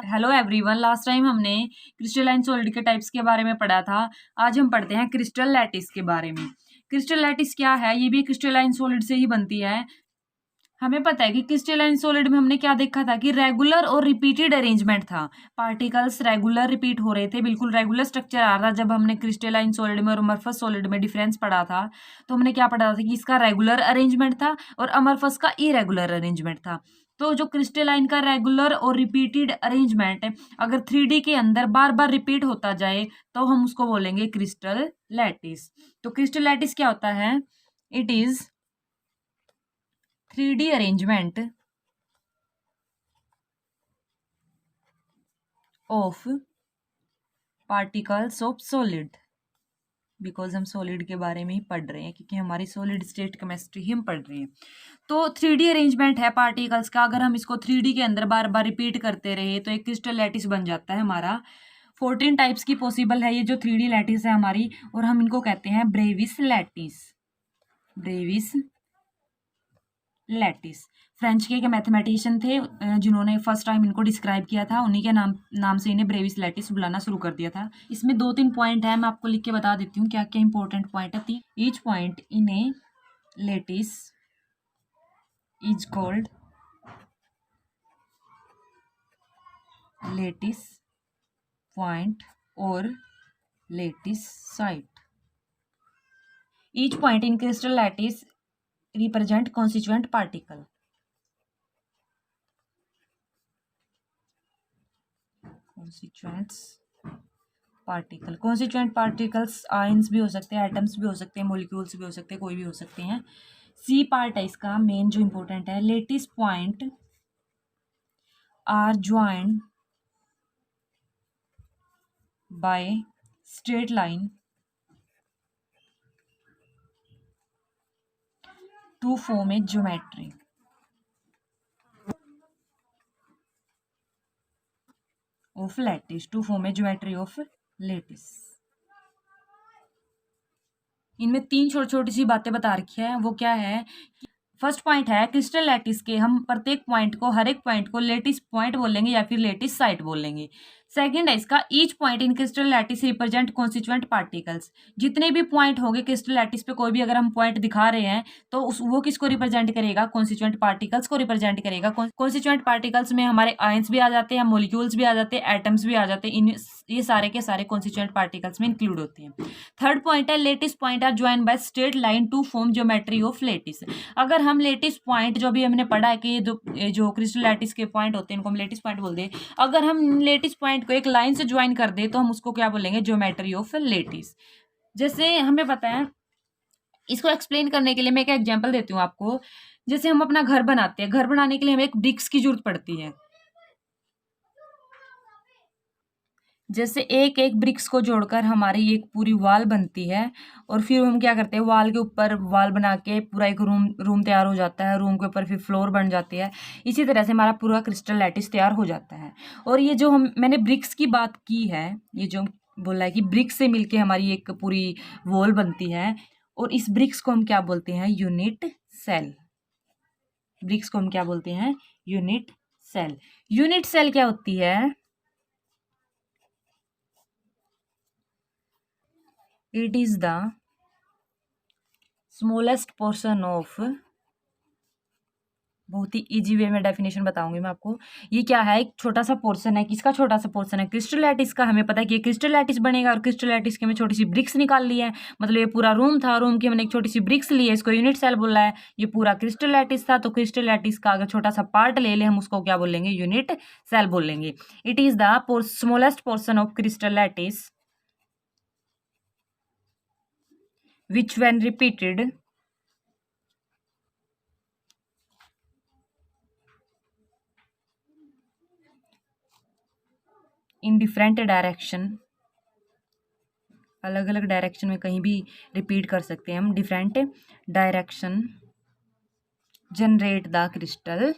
Hello everyone, last time हमने crystalline solid के types के बारे में पढ़ा था। आज हम पढ़ते हैं क्रिस्टल लैटिस के बारे में। क्रिस्टल लैटिस क्या है? ये भी क्रिस्टलाइन सॉलिड से ही बनती है। हमें पता है कि क्रिस्टलाइन सॉलिड में हमने क्या देखा था कि रेगुलर और रिपीटेड अरेंजमेंट था। पार्टिकल्स रेगुलर रिपीट हो रहे थे, बिल्कुल रेगुलर स्ट्रक्चर आ रहा था। जब हमने क्रिस्टलाइन सॉलिड में और अमरफस सॉलिड में डिफरेंस पढ़ा था तो हमने क्या पढ़ा था कि इसका रेगुलर अरेंजमेंट था और अमरफस का इरेगुलर अरेंजमेंट था। तो जो क्रिस्टलाइन का रेगुलर और रिपीटेड अरेंजमेंट है, अगर 3D के अंदर बार बार रिपीट होता जाए तो हम उसको बोलेंगे क्रिस्टल लैटिस। तो क्रिस्टल लैटिस क्या होता है? It is 3D arrangement of particles of solid। Because हम सॉलिड के बारे में ही पढ़ रहे हैं, क्योंकि हमारी सॉलिड स्टेट केमिस्ट्री ही हम पढ़ रहे हैं। तो 3D अरेंजमेंट है पार्टिकल्स का। अगर हम इसको 3D के अंदर बार बार रिपीट करते रहे तो एक क्रिस्टल लैटिस बन जाता है हमारा। 14 टाइप्स की पॉसिबल है ये जो 3D लैटिस है हमारी, और हम इनको कहते हैं Brevis lattice. Brevis lattice French के मैथमेटिशियन थे जिन्होंने फर्स्ट टाइम इनको डिस्क्राइब किया था। उन्हीं के नाम से इन्हें ब्रेविस लैटिस बुलाना शुरू कर दिया था। इसमें 2-3 पॉइंट है, मैं आपको लिख के बता देती हूँ क्या क्या इंपॉर्टेंट पॉइंट है। Each point in a lattice is called lattice point और lattice site. Each point in crystal lattice represent constituent particle. Constituent particles ions भी हो सकते हैं, एटम्स भी हो सकते हैं, मॉलिक्यूल्स भी हो सकते हैं, कोई भी हो सकते हैं। सी पार्ट है इसका मेन जो इंपॉर्टेंट है। Lattice point are joined by straight line to form a geometry of lattice. To form a geometry of lattice. इनमें 3 छोटी छोटी सी बातें बता रखी है। वो क्या है? फर्स्ट पॉइंट है क्रिस्टल लैटिस के हम प्रत्येक पॉइंट को, हर एक पॉइंट को लैटिस पॉइंट बोलेंगे या फिर लैटिस साइट बोलेंगे। सेकंड है इसका each point in crystal lattice represent constituent particles. जितने भी पॉइंट होंगे क्रिस्टल लैटिस पे, कोई भी अगर हम पॉइंट दिखा रहे हैं तो वो किसको रिप्रेजेंट करेगा? कॉन्स्टिट्यूएंट पार्टिकल्स को रिप्रेजेंट करेगा। कॉन्स्टिट्यूएंट पार्टिकल्स में हमारे आयंस भी आ जाते हैं, मॉलिक्यूल्स भी आ जाते हैं, एटम्स भी आ जाते हैं। इन ये सारे के सारे कॉन्स्टिट्यूएंट पार्टिकल्स में इंक्लूड होते हैं। थर्ड पॉइंट है lattice point are join by straight line to form geometry of lattice. अगर हम लैटिस पॉइंट, जो भी हमने पढ़ा है कि जो क्रिस्टल लैटिस के पॉइंट होते हैं इनको हम लैटिस पॉइंट बोलते हैं, अगर हम लैटिस पॉइंट को एक लाइन से ज्वाइन कर दे तो हम उसको क्या बोलेंगे? Geometry of lattice. जैसे हमें पता है, इसको एक्सप्लेन करने के लिए मैं एक एग्जांपल देती हूँ आपको। जैसे हम अपना घर बनाते हैं, घर बनाने के लिए हमें एक ब्रिक्स की जरूरत पड़ती है। जैसे एक एक ब्रिक्स को जोड़कर हमारी एक पूरी वॉल बनती है, और फिर हम क्या करते हैं, वॉल के ऊपर वॉल बना के पूरा एक रूम तैयार हो जाता है। रूम के ऊपर फिर फ्लोर बन जाती है। इसी तरह से हमारा पूरा क्रिस्टल लैटिस तैयार हो जाता है। और ये जो मैंने ब्रिक्स की बात की है, ये जो बोला है कि ब्रिक्स से मिलके हमारी एक पूरी वॉल बनती है, और इस ब्रिक्स को हम क्या बोलते हैं? Unit cell. ब्रिक्स को हम क्या बोलते हैं? Unit cell. यूनिट सेल क्या होती है? It is the smallest portion of, बहुत ही इजी वे में डेफिनेशन बताऊंगी मैं आपको। ये क्या है? एक छोटा सा पोर्शन है। किसका छोटा सा पोर्शन है? क्रिस्टल लैटिस का। हमें पता है कि ये क्रिस्टल लैटिस बनेगा, और क्रिस्टल लैटिस के में छोटी सी ब्रिक्स निकाल ली है। मतलब ये पूरा रूम था, रूम की हमने एक छोटी सी ब्रिक्स ली है, इसको यूनिट सेल बोला है। ये पूरा क्रिस्टल लैटिस था, तो क्रिस्टल लैटिस का अगर छोटा सा पार्ट ले ले हम उसको क्या बोलेंगे? यूनिट सेल बोलेंगे। It is the smallest portion of crystal lattice which when repeated in different direction, अलग अलग डायरेक्शन में कहीं भी रिपीट कर सकते हैं हम, different direction, generate the crystal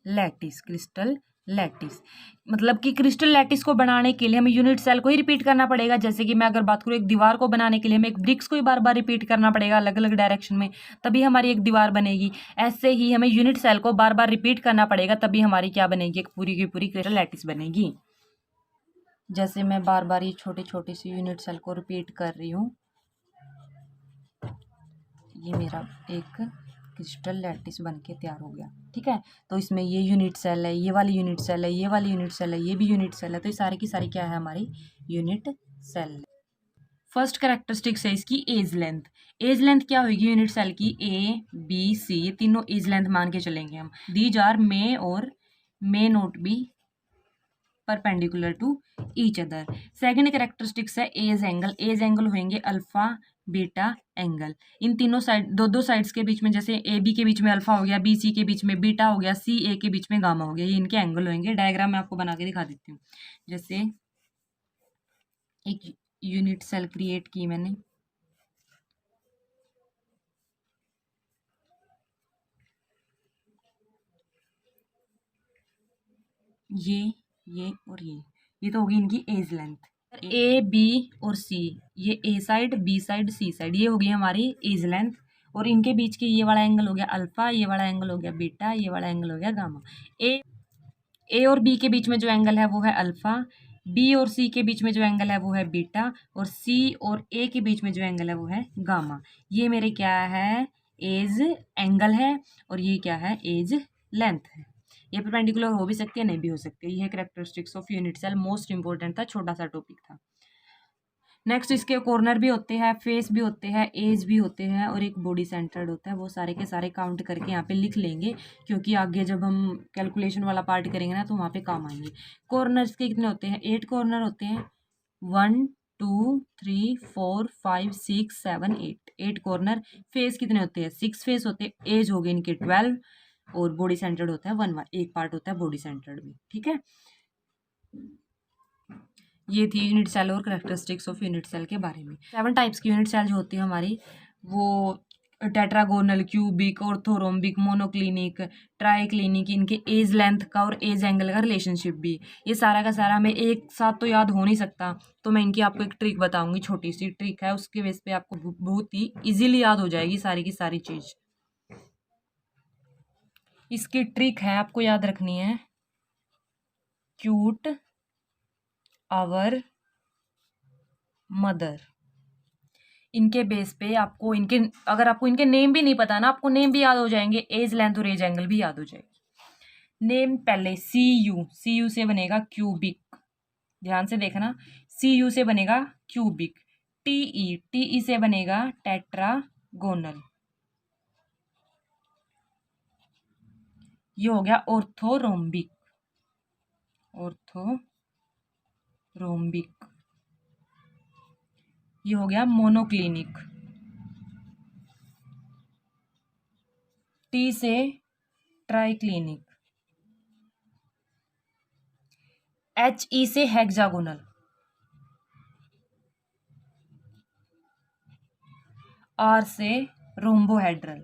lattice. Crystal lattice. मतलब कि क्रिस्टल लैटिस को बनाने के लिए हमें यूनिट सेल को ही रिपीट करना पड़ेगा। जैसे कि मैं अगर बात करूँ एक दीवार को बनाने के लिए हमें एक ब्रिक्स को ही बार बार रिपीट करना पड़ेगा अलग अलग डायरेक्शन में, तभी हमारी एक दीवार बनेगी। ऐसे ही हमें यूनिट सेल को बार बार रिपीट करना पड़ेगा, तभी हमारी क्या बनेगी, एक पूरी की पूरी क्रिस्टल लैटिस बनेगी। जैसे मैं बार बार ये छोटे छोटे सी यूनिट सेल को रिपीट कर रही हूँ, ये मेरा एक क्रिस्टल लैटिस बन के तैयार हो गया। ठीक है, तो इसमें ये यूनिट सेल है, ये वाली यूनिट सेल है, ये वाली यूनिट सेल है, ये भी यूनिट सेल है, तो ये सारी की सारी क्या है, हमारी यूनिट सेल। फर्स्ट कैरेक्टरिस्टिक्स है इसकी एज लेंथ। एज लेंथ क्या होगी यूनिट सेल की, ए बी सी, ये तीनों एज लेंथ मान के चलेंगे हम। दीज आर मे और may not be perpendicular to each other. Second characteristics है एज एंगल। एज एंगल होंगे अल्फा बीटा एंगल। इन तीनों साइड, दो दो साइड्स के बीच में, जैसे ए बी के बीच में अल्फा हो गया, बी सी के बीच में बीटा हो गया, सी ए के बीच में गामा हो गया, ये इनके एंगल होंगे। डायग्राम मैं आपको बना के दिखा देती हूँ। जैसे एक यूनिट सेल क्रिएट की मैंने, ये और ये तो होगी इनकी एज लेंथ। ए बी और सी, ये ए साइड बी साइड सी साइड, ये होगी हमारी एज लेंथ। और इनके बीच के ये वाला एंगल हो गया अल्फा, ये वाला एंगल हो गया बीटा, ये वाला एंगल हो गया गामा। ए और बी के बीच में जो एंगल है वो है अल्फा, बी और सी के बीच में जो एंगल है वो है बीटा, और सी और ए के बीच में जो एंगल है वो है गामा। ये मेरे क्या है, एज एंगल है, और ये क्या है, एज लेंथ है। ये परपेंडिकुलर हो भी सकती है, नहीं भी हो सकती। ये characteristics of unit cell most important था, छोटा सा टॉपिक था। नेक्स्ट इसके कॉर्नर भी होते हैं, फेस भी होते हैं, एज भी होते हैं, और एक बॉडी सेंटर्ड होता है। वो सारे के सारे काउंट करके यहाँ पे लिख लेंगे, क्योंकि आगे जब हम कैलकुलेशन वाला पार्ट करेंगे ना तो वहाँ पे काम आएंगे। कॉर्नर्स के कितने होते हैं, 8 कॉर्नर होते हैं। 1 2 3 4 5 6 7 8, 8 कॉर्नर। फेस कितने होते हैं, 6 फेस होते हैं। एज हो गए इनके 12, और बॉडी सेंटर्ड होता है 1 1, एक पार्ट होता है बॉडी सेंटर्ड भी। ठीक है, ये थी यूनिट सेल और कैरेक्टरिस्टिक्स ऑफ यूनिट सेल के बारे में। 7 टाइप्स की यूनिट सेल जो होती है हमारी, वो tetragonal, cubic, orthorhombic, monoclinic, triclinic, इनके एज लेंथ का और एज एंगल का रिलेशनशिप भी, ये सारा का सारा हमें एक साथ तो याद हो नहीं सकता। तो मैं इनकी आपको एक ट्रिक बताऊंगी, छोटी सी ट्रिक है, उसके बेस पे आपको बहुत ही इजीली याद हो जाएगी सारी की सारी चीज। इसकी ट्रिक है, आपको याद रखनी है, क्यूट आवर मदर। इनके बेस पे आपको इनके, अगर आपको इनके नेम भी नहीं पता ना, आपको नेम भी याद हो जाएंगे, एज लेंथ और एज एंगल भी याद हो जाएगी। नेम पहले सी यू से बनेगा क्यूबिक, ध्यान से देखना, सी यू से बनेगा क्यूबिक। टी ई से बनेगा टेट्रागोनल। ये हो गया ऑर्थोरोम्बिक, ऑर्थोरोम्बिक। ये हो गया मोनोक्लिनिक, टी से ट्राइक्लिनिक। एच ई से हेक्सागोनल, आर से रोम्बोहेड्रल।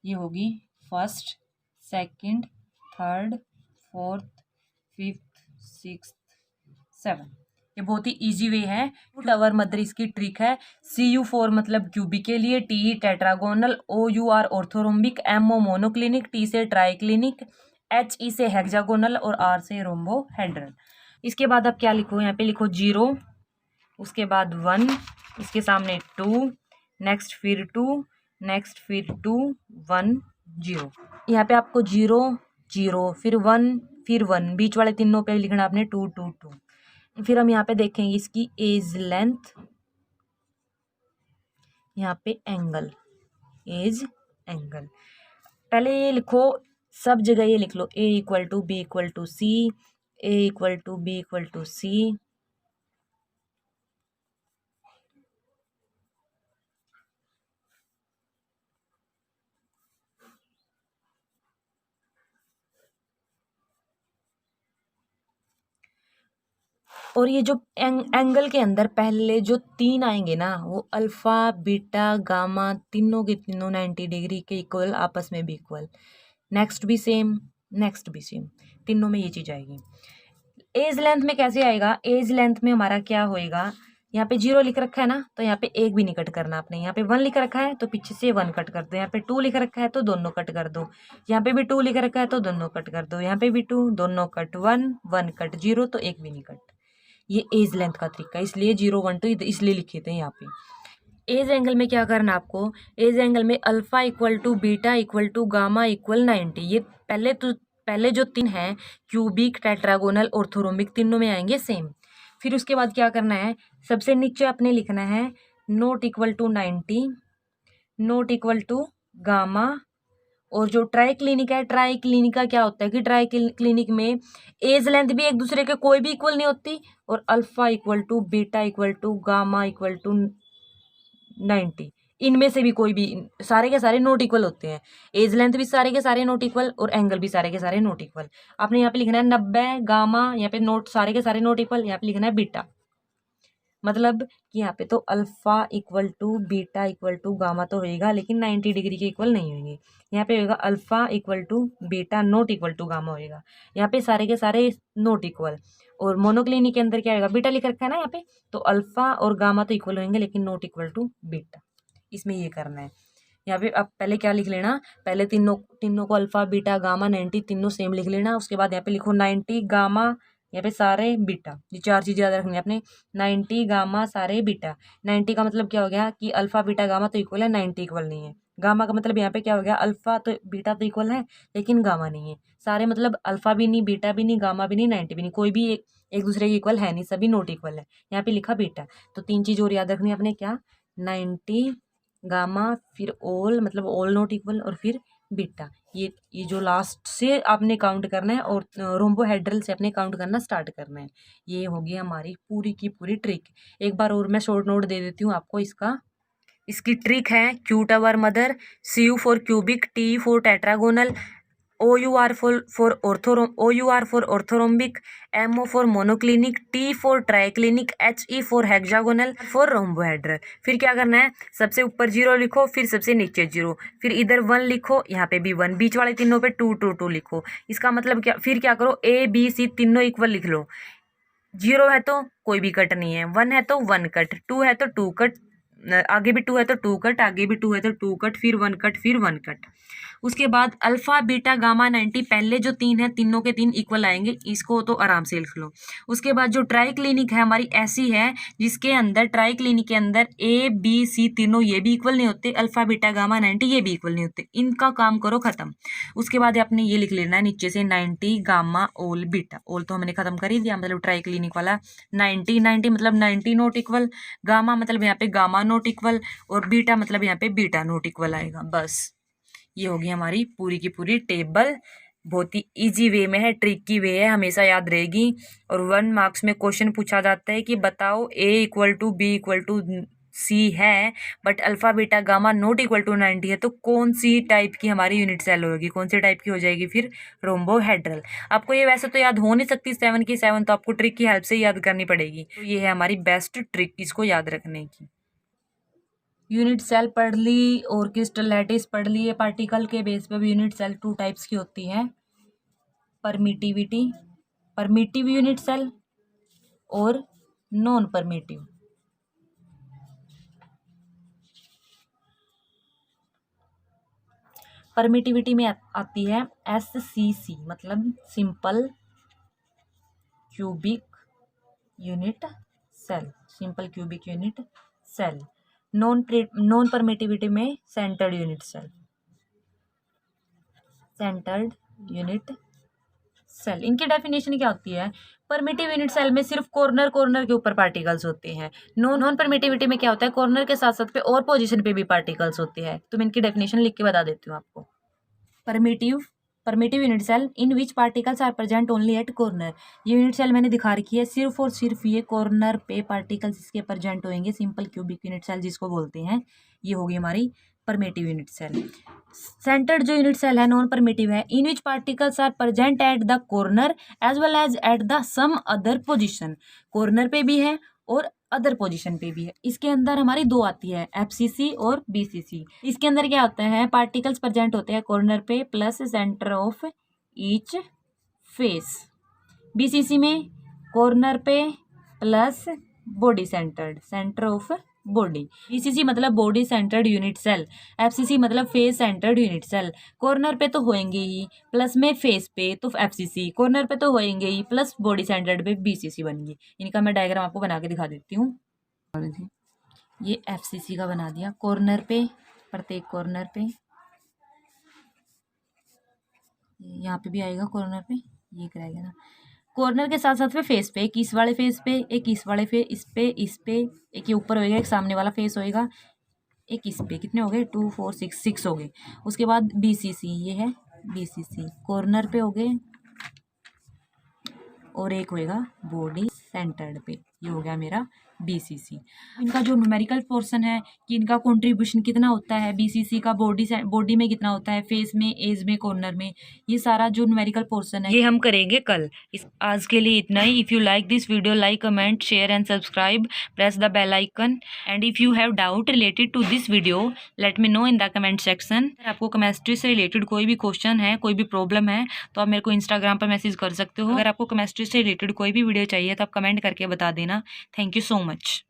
ये होगी first, second, third, fourth, fifth, sixth, seven. ये बहुत ही इजी वे है। टावर मदर इसकी ट्रिक है। CU4 मतलब क्यूबिक के लिए, T tetragonal, OUR orthorhombic, MO monoclinic, T से ट्राइक्लिनिक, HE से हेक्सागोनल, और R से रोम्बोहेड्रल। इसके बाद अब क्या लिखो, यहाँ पे लिखो 0, उसके बाद 1, इसके सामने 2, नेक्स्ट फिर 2, नेक्स्ट फिर 2, 1 0। यहाँ पे आपको 0 0 फिर 1 फिर 1, बीच वाले तीनों पे लिखना आपने 2 2 2। फिर हम यहाँ पे देखेंगे इसकी एज लेंथ, यहाँ पे एंगल, एज एंगल। पहले ये लिखो, सब जगह ये लिख लो, A equal to B equal to C, A equal to B equal to C। और ये जो एंगल के अंदर पहले जो तीन आएंगे ना, वो अल्फा बीटा गामा तीनों के तीनों 90 डिग्री के इक्वल, आपस में भी इक्वल, नेक्स्ट भी सेम, नेक्स्ट भी सेम, तीनों में ये चीज़ आएगी। एज लेंथ में कैसे आएगा? एज लेंथ में हमारा क्या होएगा, यहाँ पे 0 लिख रखा है ना, तो यहाँ पे एक भी नहीं कट करना आपने। यहाँ पे 1 लिख रखा है तो पीछे से 1 कट कर दो। यहाँ पे 2 लिख रखा है तो दोनों कट कर दो। यहाँ पे भी 2 लिख रखा है तो दोनों कट कर दो। यहाँ पे भी 2, दोनों कट, 1 कट, 0 तो एक भी नहीं कट। ये एज लेंथ का तरीका, इसलिए 0 1 2 इसलिए लिखे थे यहाँ पे। एज एंगल में क्या करना आपको, एज एंगल में alpha equal to beta equal to gamma equal 90। ये पहले जो तीन हैं, क्यूबिक, टेट्रागोनल, ऑर्थोरोम्बिक, तीनों में आएंगे सेम। फिर उसके बाद क्या करना है, सबसे नीचे आपने लिखना है not equal to 90, not equal to gamma. और जो ट्राई क्लिनिक है, ट्राई क्लिनिक का क्या होता है कि ट्राई क्लिनिक में एज लेंथ भी एक दूसरे के कोई भी इक्वल नहीं होती, और alpha equal to beta equal to gamma equal to 90, इनमें से भी कोई भी, सारे के सारे नॉट इक्वल होते हैं। एज लेंथ भी सारे के सारे नॉट इक्वल, और एंगल भी सारे के सारे नॉट इक्वल। आपने यहाँ पे लिखना है 90 गामा, यहाँ पे नोट सारे के सारे नॉट इक्वल, यहाँ पे लिखना है बीटा। मतलब कि यहाँ पे तो alpha equal to beta equal to gamma तो होएगा, लेकिन 90 डिग्री के इक्वल नहीं होंगे। यहाँ पे होएगा alpha equal to beta not equal to gamma होएगा। यहाँ पे सारे के सारे नोट इक्वल। और मोनोक्लिनिक के अंदर क्या होगा, बीटा लिख रखा है ना यहाँ पे, तो अल्फा और गामा तो इक्वल होंगे लेकिन नोट इक्वल टू बीटा। इसमें ये करना है। यहाँ पे अब पहले क्या लिख लेना, पहले तीनों को अल्फा बीटा गामा 90 तीनों सेम लिख लेना। उसके बाद यहाँ पे लिखो 90 गामा, यहाँ पे सारे बीटा, ये चार चीज़ें याद रखनी है आपने। 90 गामा सारे बीटा। 90 का मतलब क्या हो गया कि अल्फा बीटा गामा तो इक्वल है, 90 इक्वल नहीं है। गामा का मतलब यहाँ पे क्या हो गया, अल्फा तो बीटा तो इक्वल है लेकिन गामा नहीं है। सारे मतलब अल्फा भी नहीं, बीटा भी नहीं, गामा भी नहीं, 90 भी नहीं, कोई भी एक दूसरे के इक्वल है नहीं, सभी नोट इक्वल है। यहाँ पे लिखा बीटा। तो तीन चीज़ और याद रखनी है आपने, क्या, 90 गामा, फिर ऑल मतलब ऑल नॉट इक्वल, और फिर बीटा। ये जो लास्ट से आपने काउंट करना है, और रोम्बोहेड्रल से अपने काउंट करना स्टार्ट करना है। ये होगी हमारी पूरी की पूरी ट्रिक। एक बार और मैं शॉर्ट नोट दे देती हूँ आपको इसका। इसकी ट्रिक है Q tower mother, C U for cubic, T for tetragonal, OUR for orthorhombic, MO for monoclinic, T for triclinic, HE for hexagonal, for rhombohedral. फिर क्या करना है, सबसे ऊपर 0 लिखो, फिर सबसे नीचे 0, फिर इधर 1 लिखो, यहाँ पे भी 1, बीच वाले तीनों पे 2 2 2 लिखो। इसका मतलब क्या, फिर क्या करो, A B C तीनों इक्वल लिख लो। 0 है तो कोई भी कट नहीं है, 1 है तो 1 कट, 2 है तो 2 कट, आगे भी 2 है तो 2 कट, आगे भी 2 है तो 2 कट, फिर 1 कट, फिर 1 कट। उसके बाद अल्फा बीटा गामा 90, पहले जो तीन है तीनों के तीन इक्वल आएंगे, इसको तो आराम से लिख लो। उसके बाद जो ट्राई क्लिनिक है हमारी ऐसी है जिसके अंदर, ट्राई क्लिनिक के अंदर ABC तीनों ये भी इक्वल नहीं होते, अल्फा बीटा गामा 90 ये भी इक्वल नहीं होते, इनका काम करो खत्म। उसके बाद आपने ये लिख लेना है नीचे से 90 गामा ऑल बीटा। ऑल तो हमने खत्म कर ही दिया, मतलब ट्राई क्लिनिक वाला 90 मतलब 90 नोट इक्वल, गामा मतलब यहाँ पे गामा नोट इक्वल, और बीटा मतलब यहाँ पे बीटा नोट इक्वल आएगा। बस ये होगी हमारी पूरी की पूरी टेबल। बहुत ही इजी वे में है, ट्रिक की वे है, हमेशा याद रहेगी। और 1 मार्क्स में क्वेश्चन पूछा जाता है कि बताओ A equal to B equal to C है, but alpha beta gamma not equal to 90 है, तो कौन सी टाइप की हमारी यूनिट सेल होगी, कौन सी टाइप की हो जाएगी फिर, रोम्बोहेड्रल। आपको ये वैसे तो याद हो नहीं सकती 7 की 7, तो आपको ट्रिक की हेल्प से याद करनी पड़ेगी। तो ये है हमारी बेस्ट ट्रिक इसको याद रखने की। यूनिट सेल पढ़ ली और क्रिस्टल लैटिस पढ़ ली। ये पार्टिकल के बेस पे भी यूनिट सेल 2 टाइप्स की होती है, परमिटिव यूनिट सेल और नॉन परमिटिव। परमिटिविटी में आती है SCC, मतलब simple cubic unit cell, simple cubic unit cell. Non permittivity में centred unit cell, centred unit cell. इनकी डेफिनेशन क्या होती है, परमिटिव यूनिट सेल में सिर्फ कॉर्नर के ऊपर पार्टिकल्स होते हैं। नॉन परमिटिविटी में क्या होता है, कॉर्नर के साथ साथ पे और पोजीशन पे भी पार्टिकल्स होते हैं। तो मैं इनकी डेफिनेशन लिख के बता देती हूँ आपको। Primitive unit cell in which particles are present only at corner. ये यूनिट सेल मैंने दिखा रखी है, सिर्फ और सिर्फ ये कॉर्नर पे पार्टिकल्स इसके प्रेजेंट होंगे, सिंपल क्यूबिक यूनिट सेल जिसको बोलते हैं। ये होगी हमारी परमिटिव यूनिट सेल। सेंटर्ड जो यूनिट सेल है नॉन परमिटिव है। In which particles are present at the corner as well as at the some other position. Corner पे भी है और अदर पोजीशन पे भी है। इसके अंदर हमारी दो आती है, एफसीसी और बीसीसी। इसके अंदर क्या होता है, पार्टिकल्स प्रेजेंट होते हैं कॉर्नर पे plus centre of each face. BCC में कॉर्नर पे plus body centred, centre of body. BCC मतलब body centred unit cell, FCC मतलब face centred unit cell. Corner पे तो होंगे ही, प्लस में फेस पे तो एफसीसी, कॉर्नर पे तो होंगे ही, प्लस बॉडी सेंटर्ड पे बीसीसी बनेगी। इनका मैं डायग्राम आपको बना के दिखा देती हूँ। ये एफसीसी का बना दिया, कॉर्नर पे, प्रत्येक कॉर्नर पे, यहाँ पे भी आएगा कॉर्नर पे, ये कराएगा ना। कॉर्नर के साथ साथ में फेस पे, एक इस वाले फेस पे, एक इस वाले फेस, इस पे एक ये ऊपर होएगा, एक सामने वाला फेस होएगा, एक इस पे। कितने हो गए, 2 4 6 हो गए। उसके बाद बीसीसी, ये है बीसीसी, कॉर्नर पे हो गए, और एक होएगा बॉडी सेंटर्ड पे, ये हो गया मेरा बीसीसी। इनका जो न्यूमेरिकल पोर्शन है कि इनका कंट्रीब्यूशन कितना होता है, बीसीसी का बॉडी में कितना होता है, फेस में, एज में, कॉर्नर में, ये सारा जो न्यूमेरिकल पोर्शन है ये हम करेंगे कल। आज के लिए इतना ही। If you like this video, like, comment, share and subscribe, press the bell icon, and if you have doubt related to this video let me know in the comment section. अगर आपको केमिस्ट्री से related कोई भी question है, कोई भी problem है, तो आप मेरे को इंस्टाग्राम पर मैसेज कर सकते हो। अगर आपको केमिस्ट्री से रिलेटेड कोई भी वीडियो चाहिए तो आप कमेंट करके बता देना। Thank you so much.